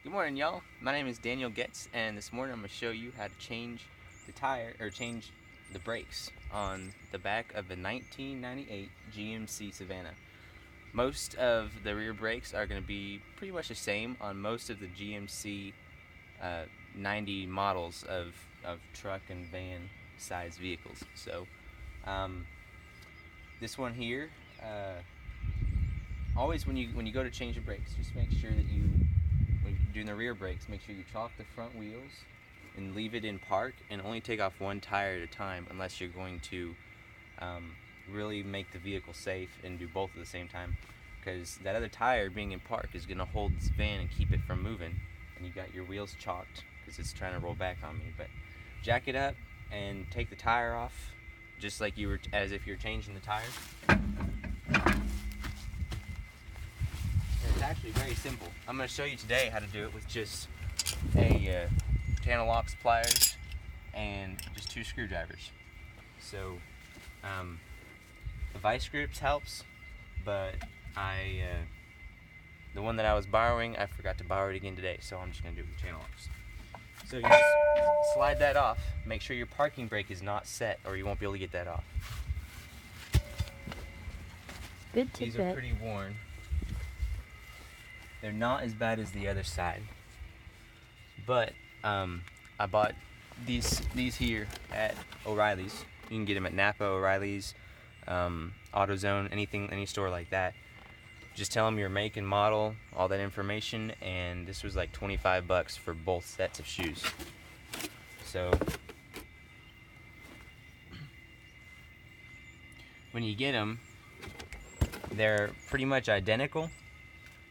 Good morning, y'all. My name is Daniel Getz, and this morning I'm going to show you how to change the brakes on the back of a 1998 GMC Savana. Most of the rear brakes are going to be pretty much the same on most of the GMC 90 models of truck and van size vehicles. So this one here, always when you go to change the brakes, just make sure that when you're doing the rear brakes, make sure you chalk the front wheels and leave it in park, and only take off one tire at a time unless you're going to really make the vehicle safe and do both at the same time, because that other tire being in park is going to hold this van and keep it from moving, and you got your wheels chalked because it's trying to roll back on me. But jack it up and take the tire off just like as if you're changing the tires. It's actually very simple. I'm going to show you today how to do it with just a channel locks, pliers, and just 2 screwdrivers. So the vice grips helps, but the one that I was borrowing, I forgot to borrow it again today, so I'm just going to do it with channel locks. So you just slide that off. Make sure your parking brake is not set, or you won't be able to get that off. Good tidbit. These are pretty worn. They're not as bad as the other side, but I bought these here at O'Reilly's. You can get them at Napa, O'Reilly's, AutoZone, any store like that. Just tell them your make and model, all that information, and this was like $25 for both sets of shoes. So when you get them, they're pretty much identical,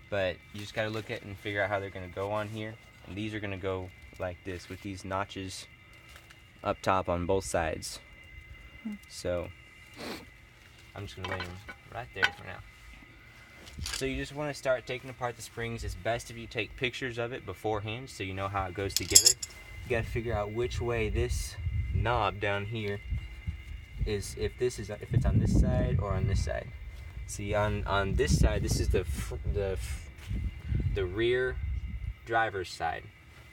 but you just got to look at it and figure out how they're going to go on here. And these are going to go like this with these notches up top on both sides. So I'm just going to lay them right there for now. So you just want to start taking apart the springs. It's best if you take pictures of it beforehand so you know how it goes together. You got to figure out which way this knob down here is, if it's on this side or on this side. See, on this side, this is the rear driver's side.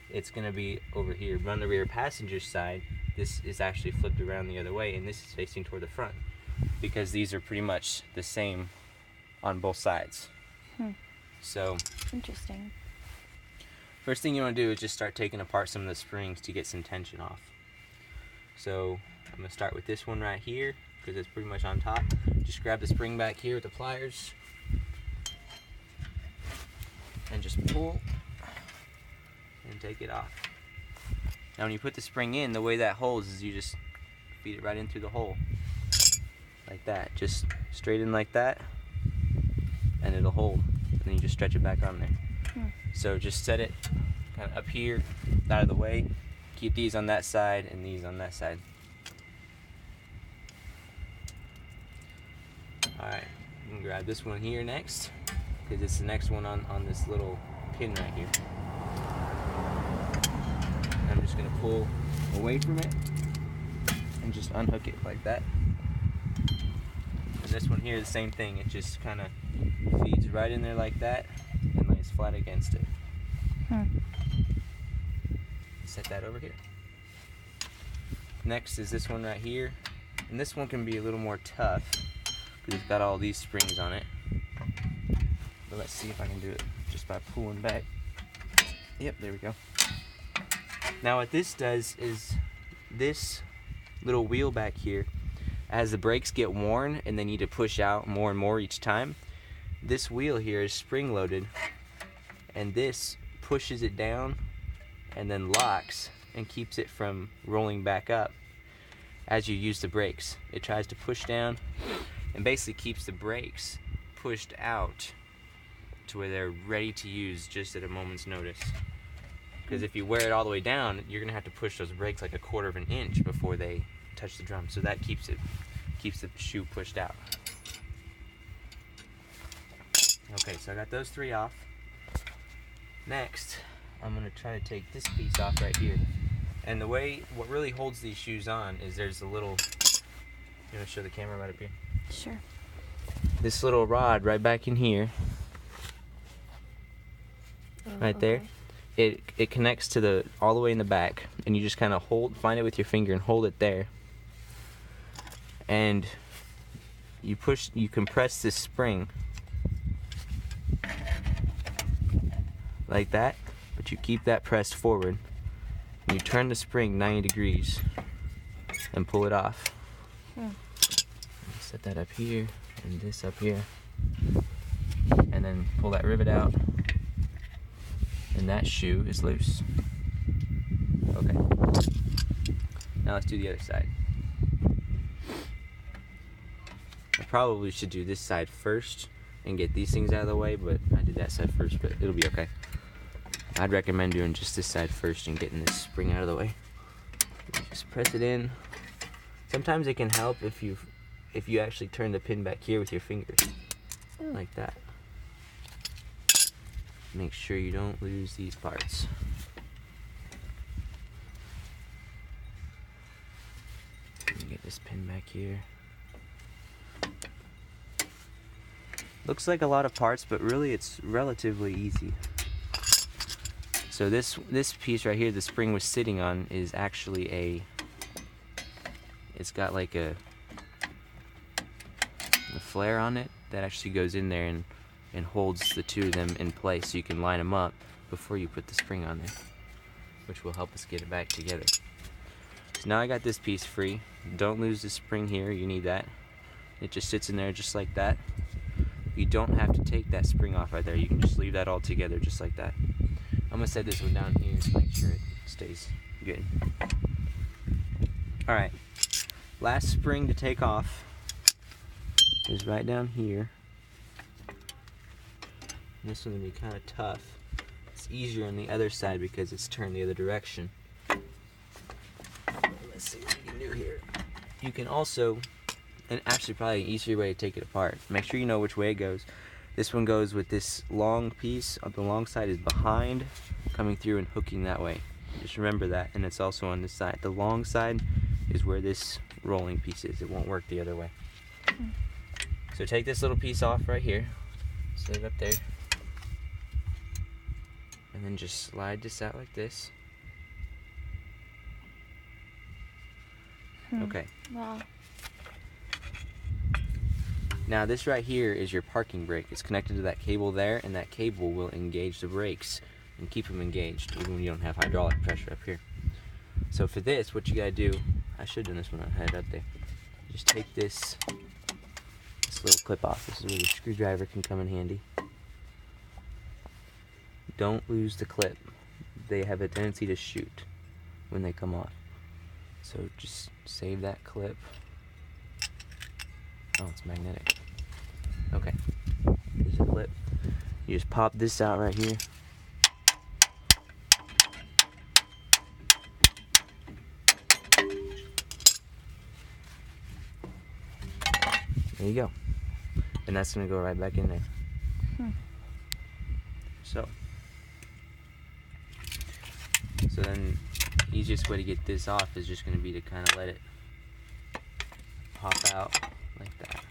It's going to be over here. But on the rear passenger side, this is actually flipped around the other way, and this is facing toward the front, because these are pretty much the same on both sides. So Interesting. first thing you want to do is just start taking apart some of the springs to get some tension off. So I'm going to start with this one right here, because it's pretty much on top. Just grab the spring back here with the pliers and just pull and take it off. Now when you put the spring in, the way that holds is you just feed it right in through the hole like that, just straight in like that, and it'll hold, and then you just stretch it back on there. So just set it kind of up here, out of the way. Keep these on that side and these on that side. Alright, you can grab this one here next, because it's the next one on this little pin right here. I'm just going to pull away from it and just unhook it like that. And this one here is the same thing. It just kind of feeds right in there like that and lays flat against it. Set that over here. Next is this one right here. And this one can be a little more tough because it's got all these springs on it. But let's see if I can do it just by pulling back. Yep, there we go. Now what this does is, this little wheel back here, as the brakes get worn and they need to push out more and more each time, this wheel here is spring loaded, and this pushes it down and then locks and keeps it from rolling back up as you use the brakes. It tries to push down and basically keeps the brakes pushed out to where they're ready to use just at a moment's notice. Because if you wear it all the way down, you're going to have to push those brakes like a 1/4 of an inch before they touch the drum. So that keeps the shoe pushed out. Okay, so I got those 3 off. Next, I'm going to try to take this piece off right here. And what really holds these shoes on is there's a little, you want to show the camera right up here? Sure. This little rod right back in here, right there. it connects to the all the way in the back, and you just kind of find it with your finger and hold it there, and you compress this spring like that, but you keep that pressed forward, and you turn the spring 90 degrees and pull it off. Set that up here and this up here, and then pull that rivet out, and that shoe is loose. Okay, now let's do the other side. I probably should do this side first and get these things out of the way, but I did that side first, but it'll be okay. I'd recommend doing just this side first and getting this spring out of the way. Just press it in. Sometimes it can help if you actually turn the pin back here with your fingers, like that. Make sure you don't lose these parts. Let me get this pin back here. Looks like a lot of parts, but really it's relatively easy. So this piece right here, the spring was sitting on, is actually it's got like a flare on it that actually goes in there and holds the two of them in place, so you can line them up before you put the spring on there, which will help us get it back together. So now I got this piece free. Don't lose the spring here, you need that. It just sits in there just like that. You don't have to take that spring off right there. You can just leave that all together just like that. I'm gonna set this one down here to make sure it stays good. Alright, last spring to take off is right down here. And this one's gonna be kind of tough. It's easier on the other side because it's turned the other direction. Let's see what we can do here. You can also, and actually probably an easier way to take it apart, make sure you know which way it goes. This one goes with this long piece. The long side is behind, coming through and hooking that way. Just remember that, and it's also on this side. The long side is where this rolling piece is. It won't work the other way. So take this little piece off right here, set it up there, and then just slide this out like this. Okay. Wow. Now this right here is your parking brake. It's connected to that cable there, and that cable will engage the brakes and keep them engaged even when you don't have hydraulic pressure up here. So for this, what you gotta do, I should have done this when I had it up there. Just take this little clip off. This is where the screwdriver can come in handy. Don't lose the clip. They have a tendency to shoot when they come off. So just save that clip. Oh, it's magnetic. Okay, here's the clip. You just pop this out right here. There you go. And that's gonna go right back in there. So then the easiest way to get this off is just gonna be to kind of let it pop out like that.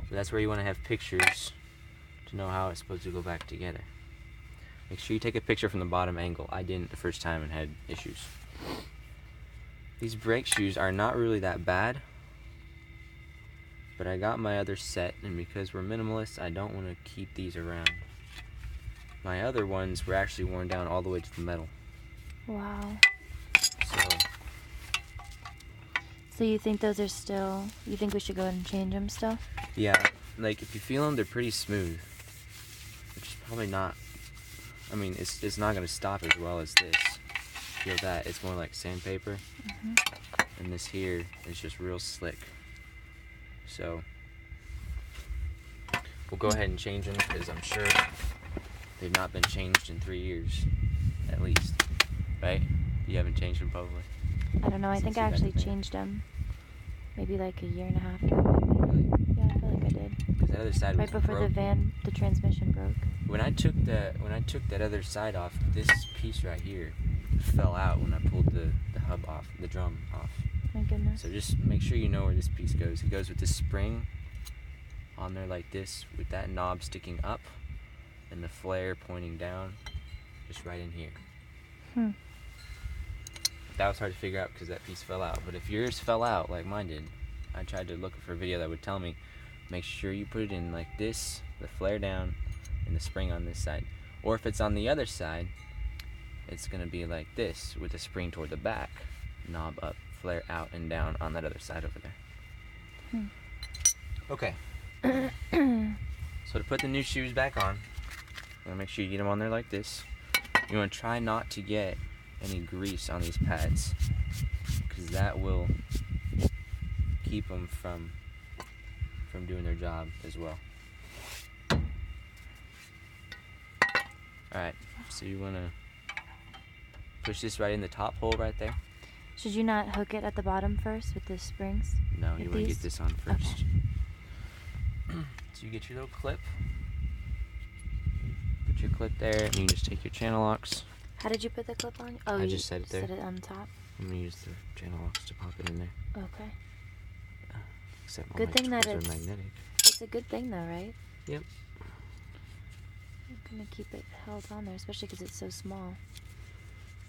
So that's where you want to have pictures to know how it's supposed to go back together. Make sure you take a picture from the bottom angle. I didn't the first time and had issues. These brake shoes are not really that bad, but I got my other set, and because we're minimalists, I don't want to keep these around. My other ones were actually worn down all the way to the metal. Wow. So So you think those are still, you think we should go ahead and change them still? yeah, like if you feel them, they're pretty smooth, which is probably not, I mean, it's not going to stop as well as this. Feel that, it's more like sandpaper, and this here is just real slick. So we'll go ahead and change them, because I'm sure they've not been changed in 3 years, at least, right? You haven't changed them probably. I don't know, I think I actually changed them maybe like a year and a half ago. Really? Yeah, I feel like I did. Because that other side Right was before broken. the transmission broke. When I took that other side off, this piece right here fell out when I pulled the hub off, the drum off. My goodness. So just make sure you know where this piece goes. It goes with the spring on there like this, with that knob sticking up and the flare pointing down. just right in here. Hmm. That was hard to figure out because that piece fell out. But if yours fell out like mine did, I tried to look for a video that would tell me, make sure you put it in like this, the flare down, and the spring on this side. Or if it's on the other side, it's gonna be like this with the spring toward the back, knob up, flare out and down on that other side over there. Hmm. Okay. So to put the new shoes back on, you wanna make sure you get them on there like this. You wanna try not to get any grease on these pads, because that will keep them from doing their job as well. Alright, so you wanna push this right in the top hole right there. Should you not hook it at the bottom first with the springs? No, you want to get this on first. Okay. So you get your little clip. Put your clip there, and you just take your channel locks. How did you put the clip on? Oh, I you just set it there. Set it on top. I'm gonna use the channel locks to pop it in there. Okay. Except all Good my thing that tools are it's magnetic. It's a good thing though, right? Yep. I'm gonna keep it held on there, especially because it's so small.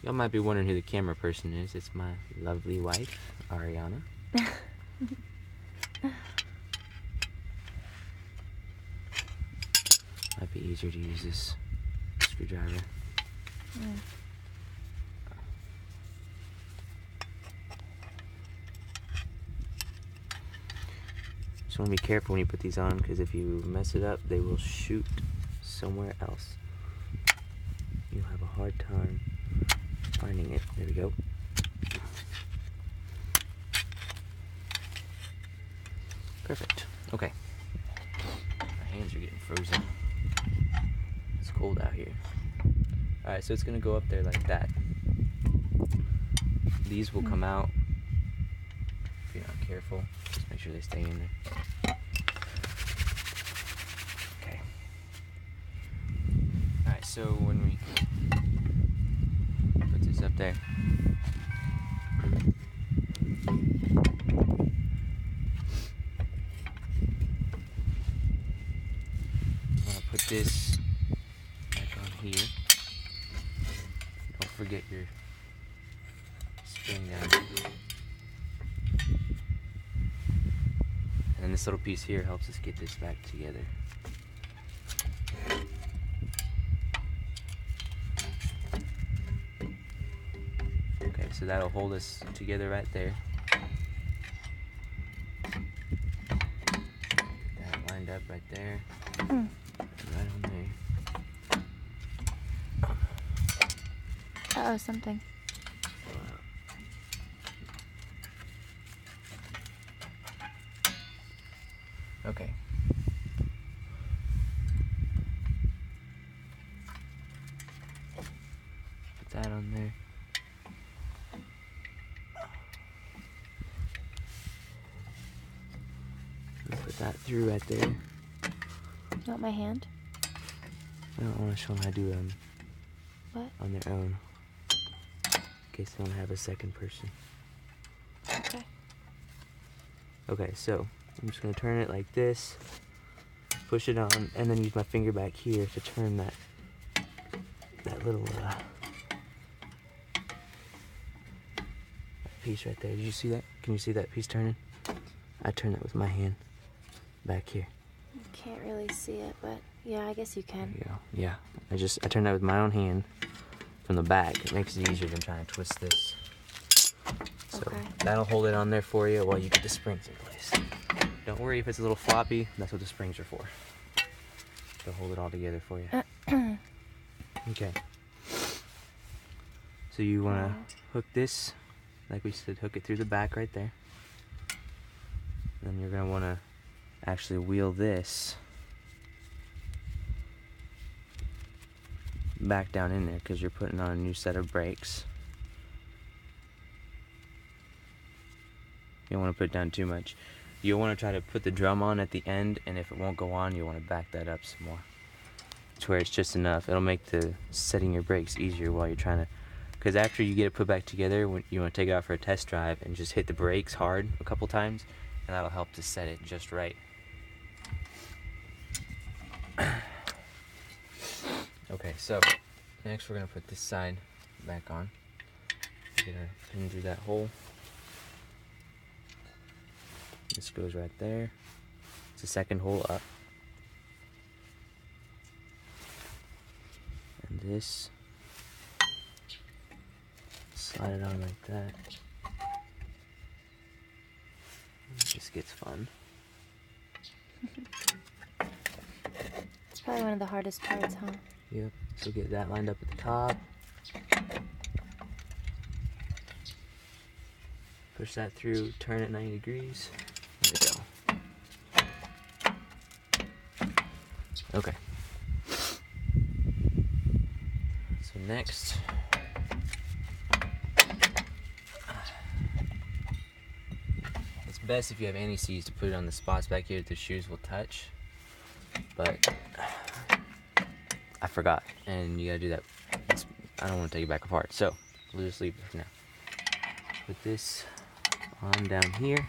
Y'all might be wondering who the camera person is. It's my lovely wife, Ariana. Might be easier to use this screwdriver. Mm. Just want to be careful when you put these on, because if you mess it up, they will shoot somewhere else. You'll have a hard time finding it. There we go. Perfect. Okay. My hands are getting frozen. It's cold out here. Alright, so it's going to go up there like that. These will come out if you're not careful. Just make sure they stay in there. Okay. Alright, so when we put this up there, I'm gonna put this back on here. Don't forget your spring down. And this little piece here helps us get this back together. Okay, so that'll hold us together right there. That lined up right there. Mm. Right on there. Uh-oh, something. Okay. Put that on there. And put that through right there. You want my hand? I don't want to show them how to do them What? on their own, in case they don't have a second person. Okay. Okay, so I'm just going to turn it like this, push it on, and then use my finger back here to turn that little piece right there. Did you see that? Can you see that piece turning? I turn that with my hand back here. Can't really see it, but yeah, I guess you can. There you go. Yeah, I turn that with my own hand from the back. It makes it easier than trying to twist this. So Okay. that'll hold it on there for you while you get the springs in place. Don't worry if it's a little floppy, that's what the springs are for. They'll hold it all together for you. Okay. So you want to hook this, like we said, hook it through the back right there. Then you're going to want to actually wheel this back down in there, because you're putting on a new set of brakes. You don't want to put down too much. You'll want to try to put the drum on at the end, and if it won't go on, you'll want to back that up some more to where it's just enough. It'll make the setting your brakes easier while you're trying to, because after you get it put back together, when you want to take it out for a test drive and just hit the brakes hard a couple times, and that'll help to set it just right. Okay, so Next, we're gonna put this side back on. Get our pin through that hole. This goes right there. It's the second hole up. And this, slide it on like that. This gets fun. It's probably one of the hardest parts, huh? Yep, so get that lined up at the top. Push that through, turn it 90 degrees. There we go. Okay. So next, it's best if you have anti-seize to put it on the spots back here that the shoes will touch. But I forgot, and you gotta do that. I don't want to take it back apart, so we'll just leave it for now. Put this on down here.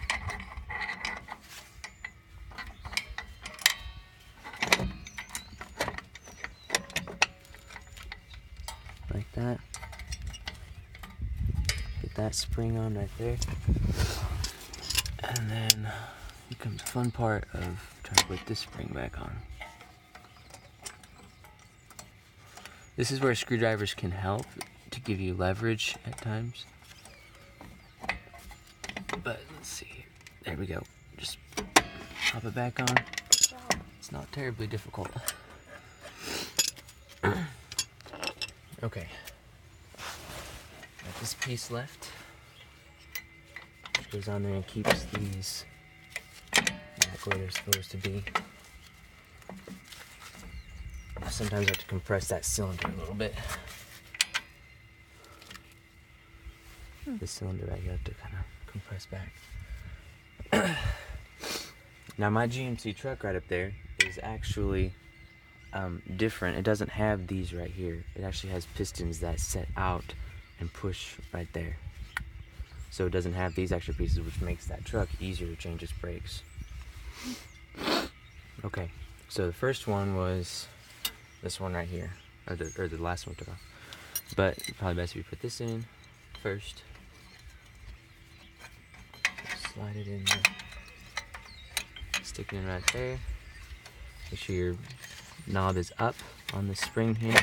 Like that. Get that spring on right there. And then becomes the fun part of trying to put this spring back on. This is where screwdrivers can help to give you leverage at times. But let's see. There we go. Just pop it back on. It's not terribly difficult. Okay. Got this piece left. Which goes on there and keeps these back where they're supposed to be. Sometimes I have to compress that cylinder a little bit. This cylinder right here I have to kind of compress back. Now my GMC truck right up there is actually different. It doesn't have these right here. It actually has pistons that set out and push right there. So it doesn't have these extra pieces, which makes that truck easier to change its brakes. Okay, so the first one was this one right here, or the last one we took off. But probably best if you put this in first. Slide it in there. Stick it in right there. Make sure your knob is up on the spring here.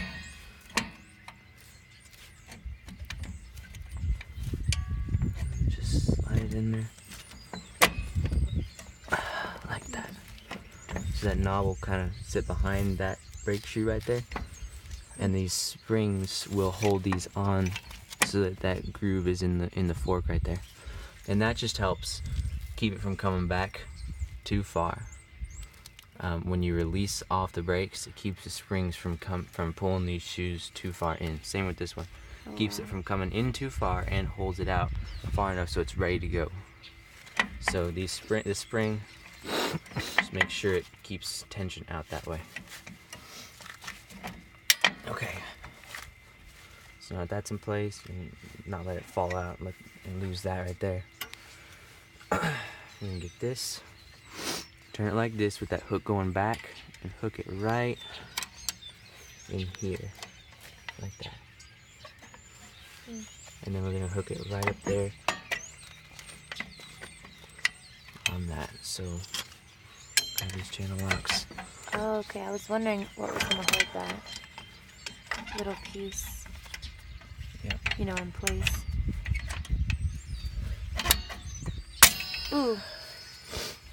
Just slide it in there. Like that. So that knob will kind of sit behind that brake shoe right there. And these springs will hold these on so that that groove is in the fork right there. And that just helps keep it from coming back too far. When you release off the brakes, it keeps the springs from pulling these shoes too far in. Same with this one. Keeps it from coming in too far and holds it out far enough so it's ready to go. So this spring, just make sure it keeps tension out that way. Okay. So now that's in place, and not let it fall out and lose that right there. You can get this. Turn it like this with that hook going back and hook it right in here, like that. And then we're gonna hook it right up there on that. So grab these channel locks. Oh, okay. I was wondering what was gonna hold that little piece, Yep. you know, in place. Ooh.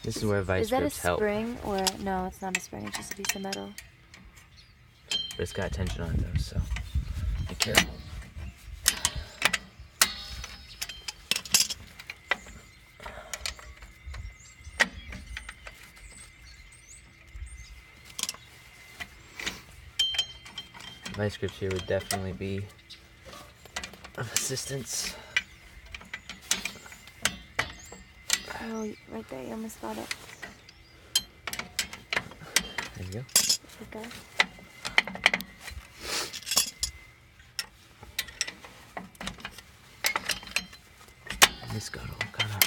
This is where vice grips help. Is that a spring or no? It's not a spring. It's just a piece of metal. But it's got tension on it though, so be careful. Vice grips here would definitely be of assistance. Oh, right there. You almost got it. There you go. Okay. And this got all kind of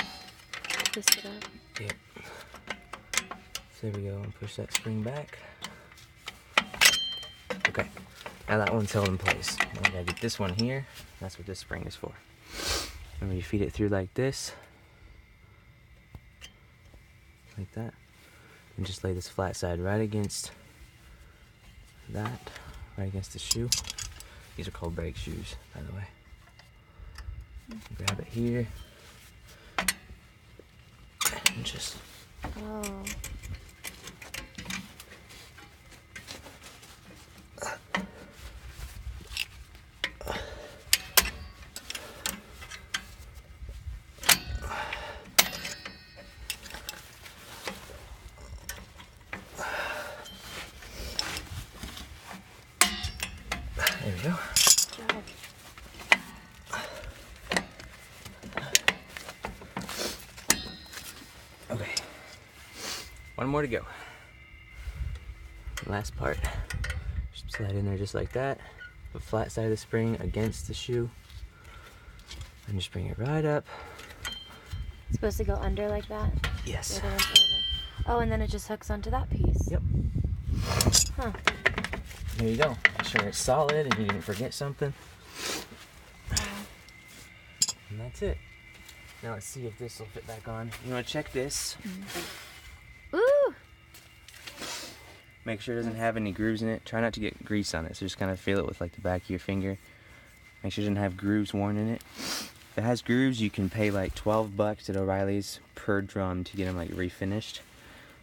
Twist it up. Yep. So there we go, and push that spring back. Okay, Now that one's held in place. Now we gotta get this one here. That's what this spring is for. And we feed it through like this. Like that. And just lay this flat side right against that. Right against the shoe. These are called brake shoes, by the way. Grab it here. And just... Oh. There we go. Good job. Okay. One more to go. Last part. Just slide in there just like that. The flat side of the spring against the shoe. And just bring it right up. It's supposed to go under like that? Yes. The other one's over. Oh, and then it just hooks onto that piece. Yep. Huh. There you go. Make sure it's solid and you didn't forget something. And that's it. Now let's see if this will fit back on. You want to check this? Ooh! Make sure it doesn't have any grooves in it. Try not to get grease on it, so just kind of feel it with like the back of your finger. Make sure it doesn't have grooves worn in it. If it has grooves, you can pay like $12 at O'Reilly's per drum to get them like refinished.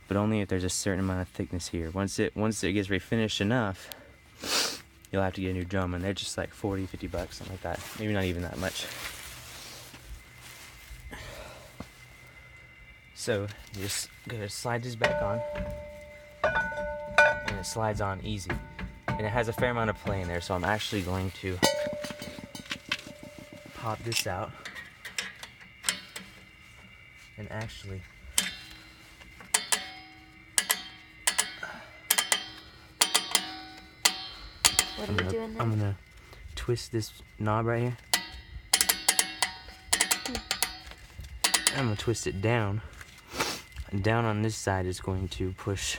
But only if there's a certain amount of thickness here. Once it gets refinished enough, you'll have to get a new drum, and they're just like $40, $50, something like that. Maybe not even that much. So you just gotta slide this back on, and it slides on easy. And it has a fair amount of play in there, so I'm actually going to pop this out and actually What are we doing now? I'm gonna twist this knob right here. I'm gonna twist it down. And down on this side is going to push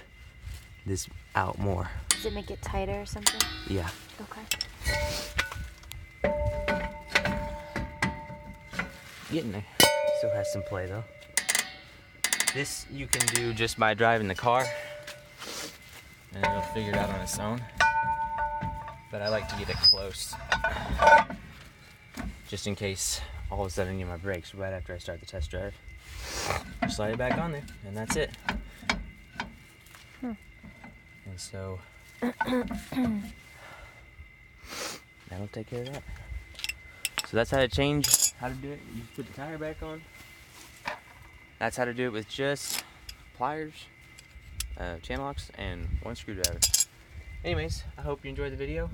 this out more. Does it make it tighter or something? Yeah. Okay. Getting there. Still has some play though. This you can do just by driving the car, and it'll figure it out on its own. But I like to get it close, just in case all of a sudden I need my brakes right after I start the test drive. Slide it back on there, and that's it. And so that'll take care of that. So that's how to change, how to do it. You put the tire back on. That's how to do it with just pliers, channel locks, and one screwdriver. Anyways, I hope you enjoyed the video.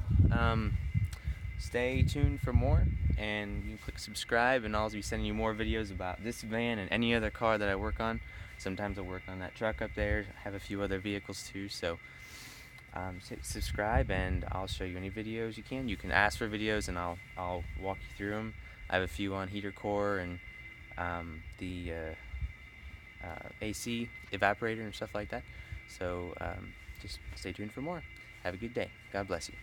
Stay tuned for more, and you can click subscribe, and I'll be sending you more videos about this van and any other car that I work on. Sometimes I work on that truck up there. I have a few other vehicles too, so subscribe, and I'll show you any videos you can. You can ask for videos, and I'll walk you through them. I have a few on heater core and the AC evaporator and stuff like that. So just stay tuned for more. Have a good day. God bless you.